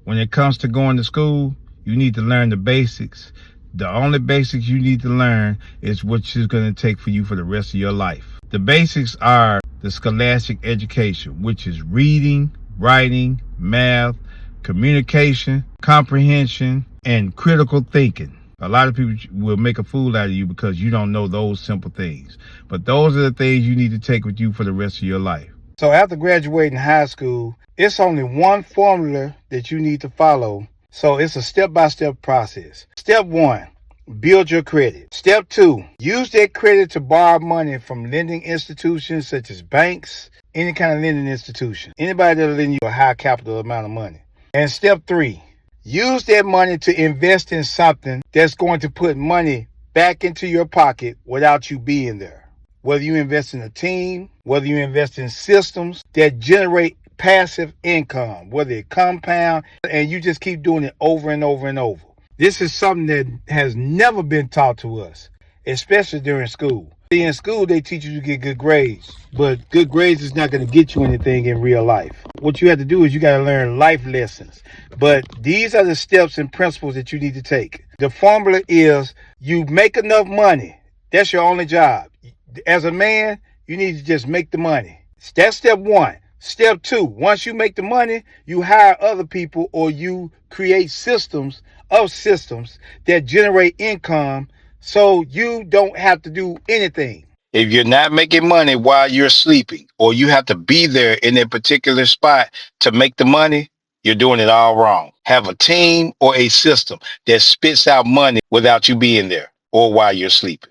When it comes to going to school, you need to learn the basics. The only basics you need to learn is what it's going to take for you for the rest of your life. The basics are the scholastic education, which is reading, writing, math, communication, comprehension, and critical thinking. A lot of people will make a fool out of you because you don't know those simple things. But those are the things you need to take with you for the rest of your life. So after graduating high school, it's only one formula that you need to follow. So it's a step-by-step process. Step 1, build your credit. Step 2, use that credit to borrow money from lending institutions such as banks, any kind of lending institution. Anybody that'll lend you a high capital amount of money. And step 3, use that money to invest in something that's going to put money back into your pocket without you being there. Whether you invest in a team, whether you invest in systems that generate passive income, whether it compound, and you just keep doing it over and over and over. This is something that has never been taught to us, especially during school. In school, they teach you to get good grades, but good grades is not going to get you anything in real life. What you have to do is you got to learn life lessons. But these are the steps and principles that you need to take. The formula is you make enough money. That's your only job. As a man, you need to just make the money. That's step 1. Step 2, once you make the money, you hire other people or you create systems that generate income so you don't have to do anything. If you're not making money while you're sleeping, or you have to be there in a particular spot to make the money, you're doing it all wrong. Have a team or a system that spits out money without you being there or while you're sleeping.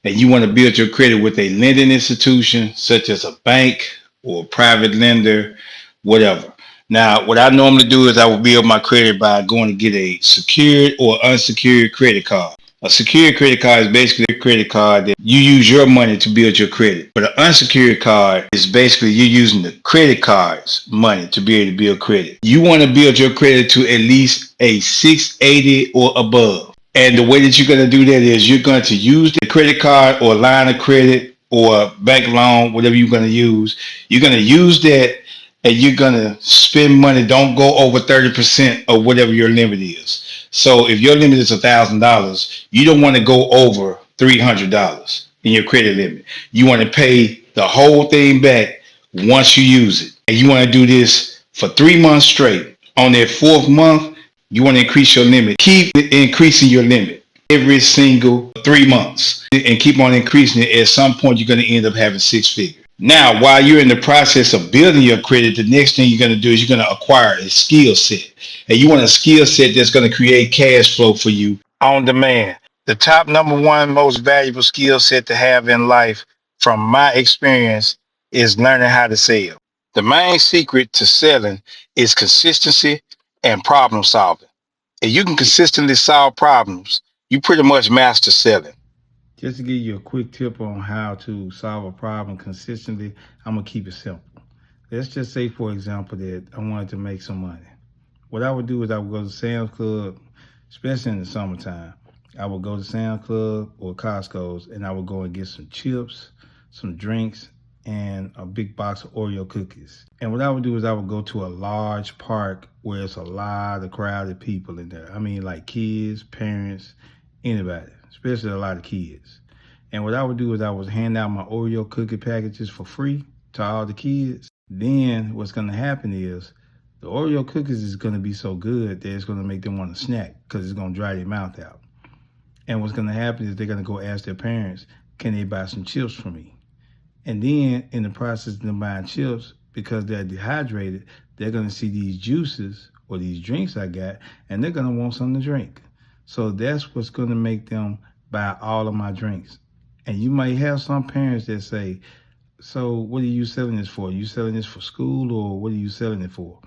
And you want to build your credit with a lending institution such as a bank or a private lender, whatever. Now, what I normally do is I will build my credit by going to get a secured or unsecured credit card. A secured credit card is basically a credit card that you use your money to build your credit. But an unsecured card is basically you using the credit card's money to be able to build credit. You want to build your credit to at least a 680 or above. And the way that you're going to do that is you're going to use the credit card or line of credit or bank loan, whatever you're going to use. You're going to use that and you're going to spend money. Don't go over 30% of whatever your limit is. So if your limit is $1,000, you don't want to go over $300 in your credit limit. You want to pay the whole thing back once you use it. And you want to do this for 3 months straight. On that 4th month, you want to increase your limit. Keep increasing your limit every single 3 months and keep on increasing it. At some point, you're going to end up having 6 figures. Now, while you're in the process of building your credit, the next thing you're going to do is you're going to acquire a skill set. And you want a skill set that's going to create cash flow for you on demand. The top number 1 most valuable skill set to have in life, from my experience, is learning how to sell. The main secret to selling is consistency and problem solving. If you can consistently solve problems, you pretty much master selling. Just to give you a quick tip on how to solve a problem consistently, I'm going to keep it simple. Let's just say, for example, that I wanted to make some money. What I would do is I would go to Sam's Club, especially in the summertime. I would go to Sam's Club or Costco's and I would go and get some chips, some drinks, and a big box of Oreo cookies. And what I would do is I would go to a large park where it's a lot of crowded people in there. I mean, like kids, parents, anybody, especially a lot of kids. And what I would do is I would hand out my Oreo cookie packages for free to all the kids. Then what's going to happen is the Oreo cookies is going to be so good that it's going to make them want to snack because it's going to dry their mouth out. And what's going to happen is they're going to go ask their parents, can they buy some chips for me? And then in the process of them buying chips, because they're dehydrated, they're going to see these juices or these drinks I got, and they're going to want something to drink. So that's what's going to make them buy all of my drinks. And you might have some parents that say, so what are you selling this for? Are you selling this for school or what are you selling it for?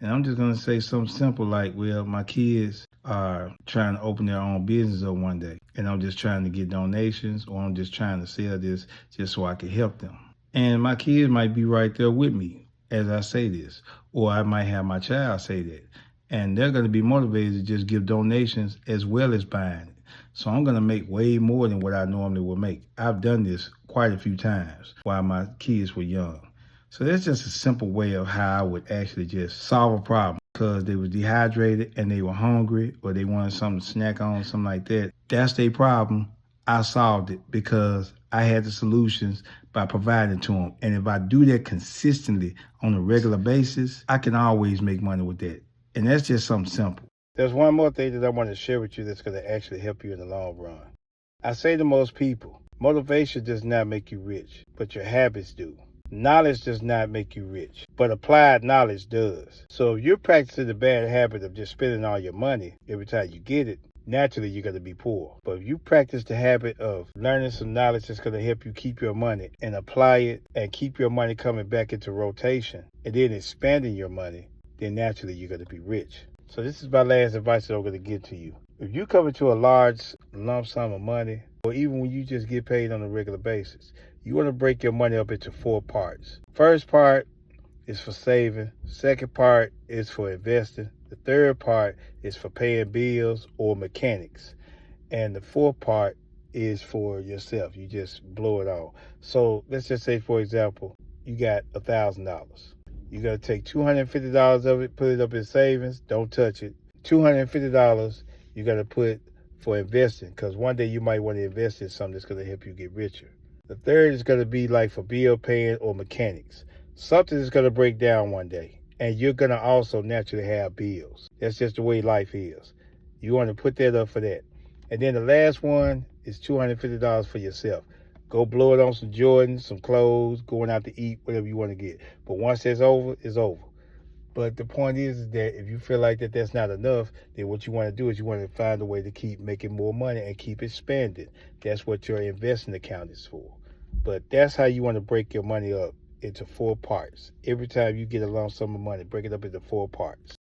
And I'm just going to say something simple like, well, my kids are trying to open their own business up one day. And I'm just trying to get donations or I'm just trying to sell this just so I can help them. And my kids might be right there with me as I say this. Or I might have my child say that. And they're going to be motivated to just give donations as well as buying it. So I'm going to make way more than what I normally would make. I've done this quite a few times while my kids were young. So that's just a simple way of how I would actually just solve a problem. because they were dehydrated and they were hungry or they wanted something to snack on, something like that. That's their problem. I solved it because I had the solutions by providing to them. And if I do that consistently on a regular basis, I can always make money with that. And that's just something simple. There's one more thing that I want to share with you that's going to actually help you in the long run. I say to most people, motivation does not make you rich, but your habits do. Knowledge does not make you rich, but applied knowledge does. So if you're practicing the bad habit of just spending all your money every time you get it, naturally you're going to be poor. But if you practice the habit of learning some knowledge that's going to help you keep your money and apply it and keep your money coming back into rotation and then expanding your money, then naturally you're going to be rich. So this is my last advice that I'm going to give to you. If you come into a large lump sum of money, or even when you just get paid on a regular basis, you want to break your money up into 4 parts. First part is for saving. Second part is for investing. The third part is for paying bills or mechanics. And the fourth part is for yourself. You just blow it all. So let's just say, for example, you got $1,000. You're going to take $250 of it, put it up in savings. Don't touch it. $250 you're going to put for investing, because one day you might want to invest in something that's going to help you get richer. The third is going to be like for bill paying or mechanics. Something is going to break down one day, and you're going to also naturally have bills. That's just the way life is. You want to put that up for that. And then the last one is $250 for yourself. Go blow it on some Jordans, some clothes, going out to eat, whatever you want to get. But once it's over, it's over. But the point is that if you feel like that's not enough, then what you want to do is you want to find a way to keep making more money and keep expanding. That's what your investing account is for. But that's how you want to break your money up into 4 parts. Every time you get a lump sum of money, break it up into 4 parts.